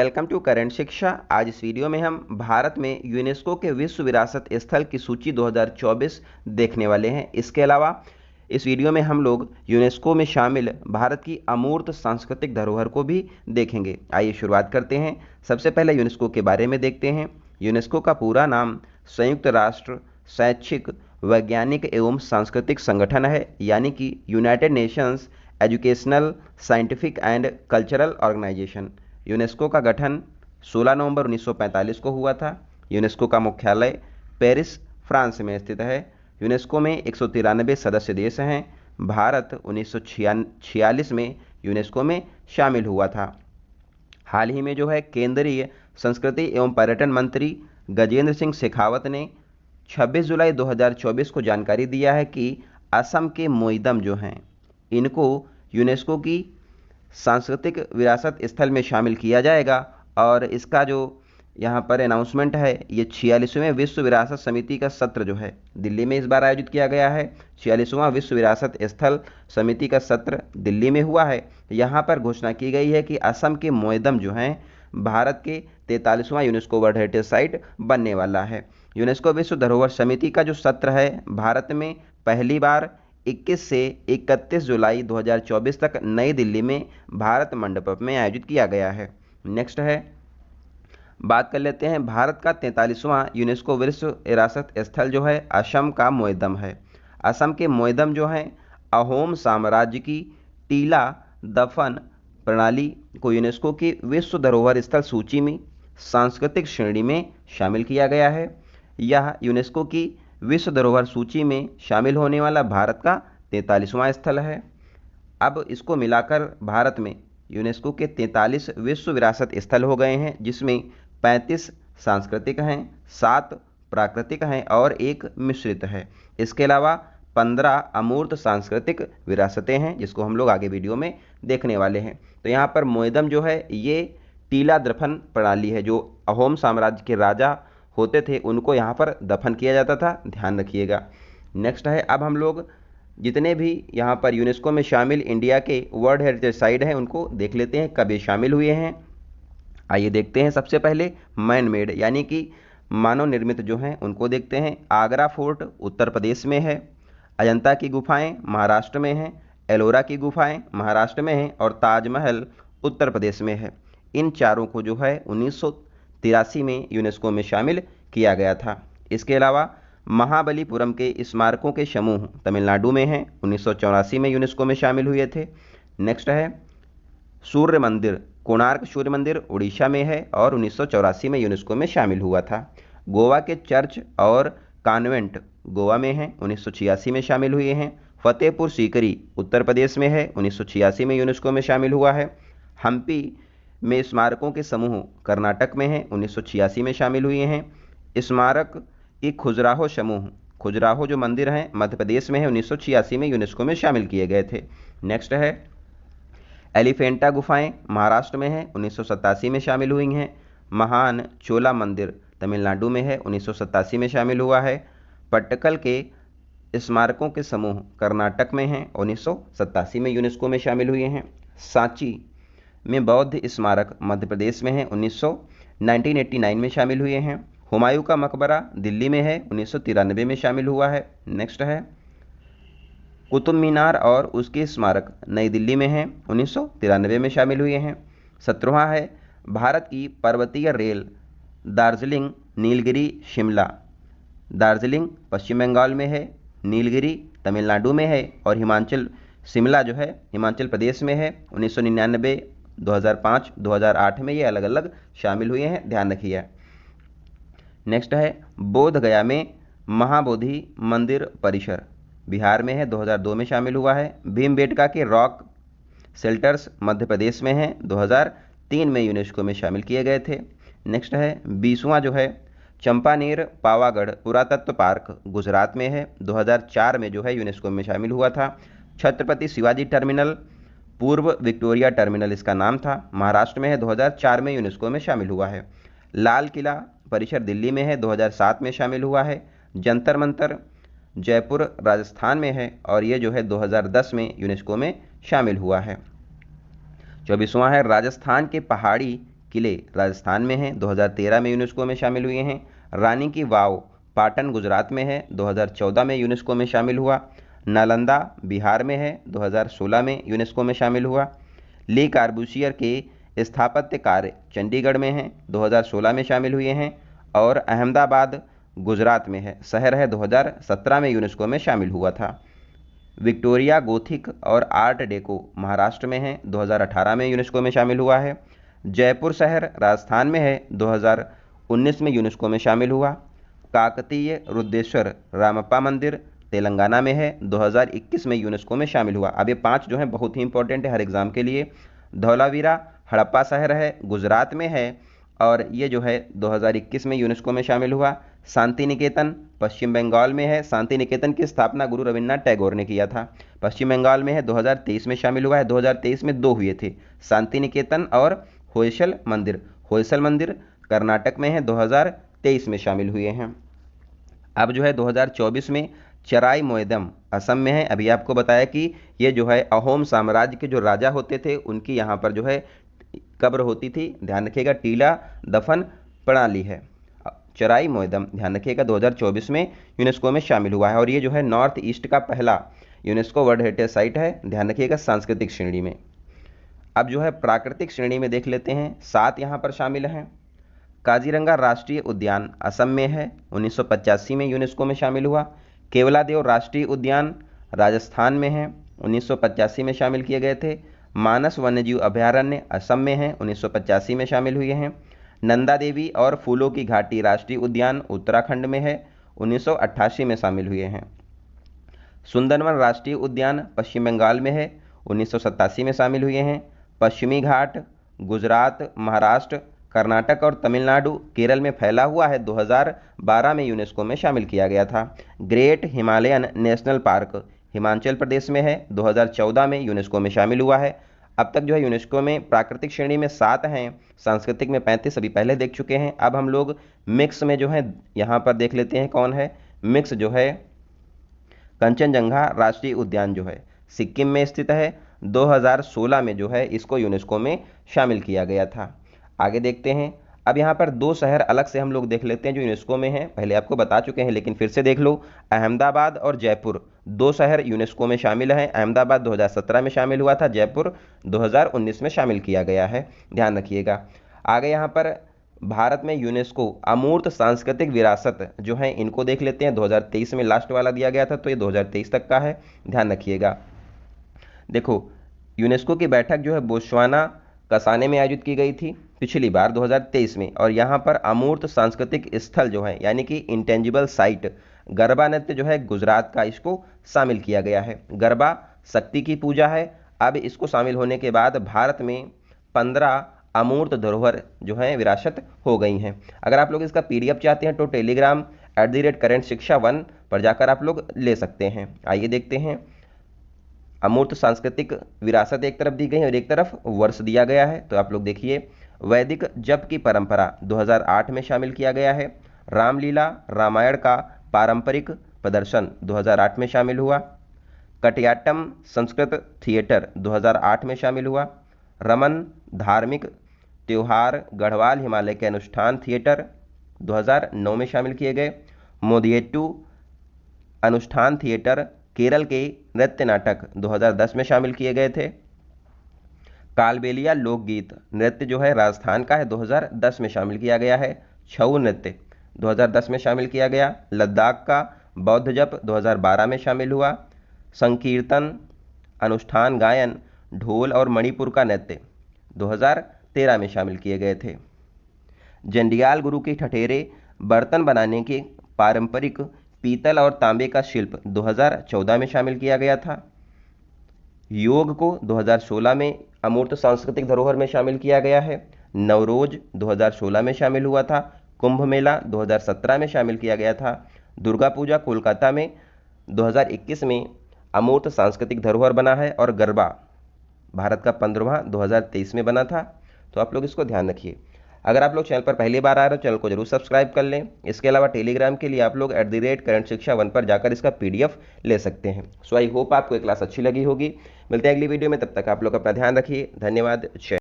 Welcome to current शिक्षा। आज इस वीडियो में हम भारत में यूनेस्को के विश्व विरासत स्थल की सूची 2024 देखने वाले हैं। इसके अलावा इस वीडियो में हम लोग यूनेस्को में शामिल भारत की अमूर्त सांस्कृतिक धरोहर को भी देखेंगे। आइए शुरुआत करते हैं। सबसे पहले यूनेस्को के बारे में देखते हैं। यूनेस्को का पूरा नाम संयुक्त राष्ट्र शैक्षिक वैज्ञानिक एवं सांस्कृतिक संगठन है, यानी कि United Nations Educational Scientific and Cultural Organization. UNESCO का गठन 16 नवंबर 1945 को हुआ था। यूनेस्को का मुख्यालय पेरिस, फ्रांस में स्थित है। यूनेस्को में 193 सदस्य देश हैं। भारत 1946 में यूनेस्को में शामिल हुआ था। हाल ही में केंद्रीय संस्कृति एवं पर्यटन मंत्री गजेंद्र सिंह शेखावत ने 26 जुलाई 2024 को जानकारी दिया है कि असम के मोईदम इनको यूनेस्को की सांस्कृतिक विरासत स्थल में शामिल किया जाएगा। और इसका यहाँ पर अनाउंसमेंट है, ये 46वें विश्व विरासत समिति का सत्र दिल्ली में इस बार आयोजित किया गया है। 46वां विश्व विरासत स्थल समिति का सत्र दिल्ली में हुआ है। यहाँ पर घोषणा की गई है कि असम के मोईदम भारत के 43वां यूनेस्को वर्ल्ड हेरिटेज साइट बनने वाला है। यूनेस्को विश्व धरोहर समिति का सत्र है, भारत में पहली बार 21 से 31 जुलाई 2024 तक नई दिल्ली में भारत मंडप में आयोजित किया गया है। नेक्स्ट है, बात कर लेते हैं भारत का 43वां यूनेस्को विश्व विरासत स्थल असम का मोईदम है। असम के मोईदम अहोम साम्राज्य की टीला दफन प्रणाली को यूनेस्को की विश्व धरोहर स्थल सूची में सांस्कृतिक श्रेणी में शामिल किया गया है। यह यूनेस्को की विश्व धरोहर सूची में शामिल होने वाला भारत का 43वां स्थल है। अब इसको मिलाकर भारत में यूनेस्को के 43 विश्व विरासत स्थल हो गए हैं, जिसमें 35 सांस्कृतिक हैं, 7 प्राकृतिक हैं और 1 मिश्रित है। इसके अलावा 15 अमूर्त सांस्कृतिक विरासतें हैं, जिसको हम लोग आगे वीडियो में देखने वाले हैं। तो यहाँ पर मोईदम ये टीला दफन प्रणाली है। जो अहोम साम्राज्य के राजा होते थे उनको यहाँ पर दफन किया जाता था, ध्यान रखिएगा। नेक्स्ट है, अब हम लोग जितने भी यहाँ पर यूनेस्को में शामिल इंडिया के वर्ल्ड हेरिटेज साइट हैं उनको देख लेते हैं, कब ये शामिल हुए हैं। आइए देखते हैं। सबसे पहले मैन मेड यानी कि मानव निर्मित हैं उनको देखते हैं। आगरा फोर्ट उत्तर प्रदेश में है, अजंता की गुफाएं महाराष्ट्र में हैं, एलोरा की गुफाएं महाराष्ट्र में हैं और ताजमहल उत्तर प्रदेश में है। इन चारों को 1983 में यूनेस्को में शामिल किया गया था। इसके अलावा महाबलीपुरम के स्मारकों के समूह तमिलनाडु में हैं, 1984 में यूनेस्को में शामिल हुए थे। नेक्स्ट है, सूर्य मंदिर कोणार्क सूर्य मंदिर उड़ीसा में है और 1984 में यूनेस्को में शामिल हुआ था। गोवा के चर्च और कॉन्वेंट गोवा में हैं, 1986 में शामिल हुए हैं। फतेहपुर सीकरी उत्तर प्रदेश में है, 1986 में यूनेस्को में शामिल हुआ है। हम्पी में स्मारकों के समूह कर्नाटक में है, 1986 में शामिल हुए हैं। स्मारक की खजुराहो समूह खजुराहो मंदिर हैं मध्य प्रदेश में है, 1986 में यूनेस्को में शामिल किए गए थे। नेक्स्ट है, एलिफेंटा गुफाएं महाराष्ट्र में है, 1987 में शामिल हुई हैं। महान चोला मंदिर तमिलनाडु में है, 1987 में शामिल हुआ है। पट्टकल के स्मारकों के समूह कर्नाटक में हैं, 1987 में यूनेस्को में शामिल हुए हैं। सांची में बौद्ध स्मारक मध्य प्रदेश में है, 1989 में शामिल हुए हैं। हुमायूं का मकबरा दिल्ली में है, 1993 में शामिल हुआ है। नेक्स्ट है, कुतुब मीनार और उसके स्मारक नई दिल्ली में हैं, 1993 में शामिल हुए हैं। 17वां है, भारत की पर्वतीय रेल दार्जिलिंग नीलगिरी शिमला। दार्जिलिंग पश्चिम बंगाल में है, नीलगिरी तमिलनाडु में है और हिमाचल शिमला हिमाचल प्रदेश में है। 1999, 2005, 2008 में ये अलग अलग शामिल हुए हैं, ध्यान रखिए। नेक्स्ट है, बोध गया में महाबोधि मंदिर परिसर बिहार में है, 2002 में शामिल हुआ है। भीमबेटका के रॉक शेल्टर्स मध्य प्रदेश में है, 2003 में यूनेस्को में शामिल किए गए थे। नेक्स्ट है, 20वां चंपानेर पावागढ़ पुरातत्व पार्क गुजरात में है, 2004 में यूनेस्को में शामिल हुआ था। छत्रपति शिवाजी टर्मिनल पूर्व विक्टोरिया टर्मिनल इसका नाम था, महाराष्ट्र में है, 2004 में यूनेस्को में शामिल हुआ है। लाल किला परिसर दिल्ली में है, 2007 में शामिल हुआ है। जंतर मंतर जयपुर राजस्थान में है और ये 2010 में यूनेस्को में शामिल हुआ है। 24वां है, राजस्थान के पहाड़ी किले राजस्थान में हैं, 2013 में यूनेस्को में शामिल हुए हैं। रानी की वाव पाटन गुजरात में है, 2014 में यूनेस्को में शामिल हुआ। नालंदा बिहार में है, 2016 में यूनेस्को में शामिल हुआ। ली कार्बूसियर के स्थापत्य कार्य चंडीगढ़ में हैं, 2016 में शामिल हुए हैं। और अहमदाबाद गुजरात में है, शहर है, 2017 में यूनेस्को में शामिल हुआ था। विक्टोरिया गोथिक और आर्ट डेको महाराष्ट्र में है, 2018 में यूनेस्को में शामिल हुआ है। जयपुर शहर राजस्थान में है, 2019 में यूनेस्को में शामिल हुआ। काकतीय रुद्रेश्वर रामप्पा मंदिर तेलंगाना में है, 2021 में यूनेस्को में शामिल हुआ। अब ये 5 जो हैं बहुत ही इंपॉर्टेंट है हर एग्जाम के लिए। धौलावीरा हड़प्पा शहर है, गुजरात में है और ये जो है 2021 में यूनेस्को में शामिल हुआ। शांति निकेतन पश्चिम बंगाल में है, शांति निकेतन की स्थापना गुरु रविन्द्रनाथ टैगोर ने किया था। पश्चिम बंगाल में है, 2023 में शामिल हुआ है। 2023 में 2 हुए थे, शांति निकेतन और होयसल मंदिर। होयसल मंदिर कर्नाटक में है, 2023 में शामिल हुए हैं। अब जो है 2024 में चराई मोइदम असम में है। अभी आपको बताया कि ये जो है अहोम साम्राज्य के जो राजा होते थे उनकी यहाँ पर जो है कब्र होती थी, ध्यान रखिएगा, टीला दफन प्रणाली है। चराई मोइदम ध्यान रखिएगा 2024 में यूनेस्को में शामिल हुआ है और ये जो है नॉर्थ ईस्ट का पहला यूनेस्को वर्ल्ड हेरिटेज साइट है, ध्यान रखिएगा, सांस्कृतिक श्रेणी में। अब जो है प्राकृतिक श्रेणी में देख लेते हैं, 7 यहाँ पर शामिल हैं। काजीरंगा राष्ट्रीय उद्यान असम में है, 1985 में यूनेस्को में शामिल हुआ। केवलादेव राष्ट्रीय उद्यान राजस्थान में है, 1985 में शामिल किए गए थे। मानस वन्यजीव अभयारण्य असम में है, 1985 में शामिल हुए हैं। नंदा देवी और फूलों की घाटी राष्ट्रीय उद्यान उत्तराखंड में है, 1988 में शामिल हुए हैं। सुंदरवन राष्ट्रीय उद्यान पश्चिम बंगाल में है, 1987 में शामिल हुए हैं। पश्चिमी घाट गुजरात, महाराष्ट्र, कर्नाटक और तमिलनाडु केरल में फैला हुआ है, 2012 में यूनेस्को में शामिल किया गया था। Great Himalayan national park Himachal Pradesh में है, 2014 में यूनेस्को में शामिल हुआ है। अब तक जो है यूनेस्को में प्राकृतिक श्रेणी में 7 हैं, सांस्कृतिक में 35 अभी पहले देख चुके हैं। अब हम लोग मिक्स में जो है यहाँ पर देख लेते हैं कौन है। मिक्स जो है कंचनजंगा राष्ट्रीय उद्यान जो है सिक्किम में स्थित है, 2016 में जो है इसको यूनेस्को में शामिल किया गया था। आगे देखते हैं। अब यहाँ पर 2 शहर अलग से हम लोग देख लेते हैं जो यूनेस्को में हैं, पहले आपको बता चुके हैं लेकिन फिर से देख लो। अहमदाबाद और जयपुर 2 शहर यूनेस्को में शामिल हैं। अहमदाबाद 2017 में शामिल हुआ था, जयपुर 2019 में शामिल किया गया है, ध्यान रखिएगा। आगे यहाँ पर भारत में यूनेस्को अमूर्त सांस्कृतिक विरासत जो है इनको देख लेते हैं। 2023 में लास्ट वाला दिया गया था तो ये 2023 तक का है, ध्यान रखिएगा। देखो यूनेस्को की बैठक जो है बोत्सवाना कसाने में आयोजित की गई थी पिछली बार 2023 में, और यहाँ पर अमूर्त सांस्कृतिक स्थल जो है यानी कि इंटेंजिबल साइट गरबा नृत्य जो है गुजरात का, इसको शामिल किया गया है। गरबा शक्ति की पूजा है। अब इसको शामिल होने के बाद भारत में 15 अमूर्त धरोहर जो है विरासत हो गई हैं। अगर आप लोग इसका PDF चाहते हैं तो टेलीग्राम @current शिक्षा 1 पर जाकर आप लोग ले सकते हैं। आइए देखते हैं। अमूर्त सांस्कृतिक विरासत एक तरफ दी गई है और एक तरफ वर्ष दिया गया है, तो आप लोग देखिए। वैदिक जप की परंपरा 2008 में शामिल किया गया है। रामलीला रामायण का पारंपरिक प्रदर्शन 2008 में शामिल हुआ। कटियाट्टम संस्कृत थिएटर 2008 में शामिल हुआ। रमन धार्मिक त्योहार गढ़वाल हिमालय के अनुष्ठान थिएटर 2009 में शामिल किए गए। मोदियेट्टू अनुष्ठान थिएटर केरल के नृत्य नाटक 2010 में शामिल किए गए थे। कालबेलिया लोकगीत नृत्य जो है राजस्थान का है, 2010 में शामिल किया गया है। छऊ नृत्य 2010 में शामिल किया गया। लद्दाख का बौद्ध जप 2012 में शामिल हुआ। संकीर्तन अनुष्ठान गायन ढोल और मणिपुर का नृत्य 2013 में शामिल किए गए थे। जंडियाल गुरु के ठठेरे बर्तन बनाने के पारंपरिक पीतल और तांबे का शिल्प 2014 में शामिल किया गया था। योग को 2016 में अमूर्त सांस्कृतिक धरोहर में शामिल किया गया है। नवरोज 2016 में शामिल हुआ था। कुंभ मेला 2017 में शामिल किया गया था। दुर्गा पूजा कोलकाता में 2021 में अमूर्त सांस्कृतिक धरोहर बना है और गरबा भारत का 15वां 2023 में बना था। तो आप लोग इसको ध्यान रखिए। अगर आप लोग चैनल पर पहली बार आ रहे हो चैनल को जरूर सब्सक्राइब कर लें। इसके अलावा टेलीग्राम के लिए आप लोग @current शिक्षा 1 पर जाकर इसका PDF ले सकते हैं। सो आई होप आपको ये क्लास अच्छी लगी होगी। मिलते हैं अगली वीडियो में, तब तक आप लोग अपना ध्यान रखिए। धन्यवाद।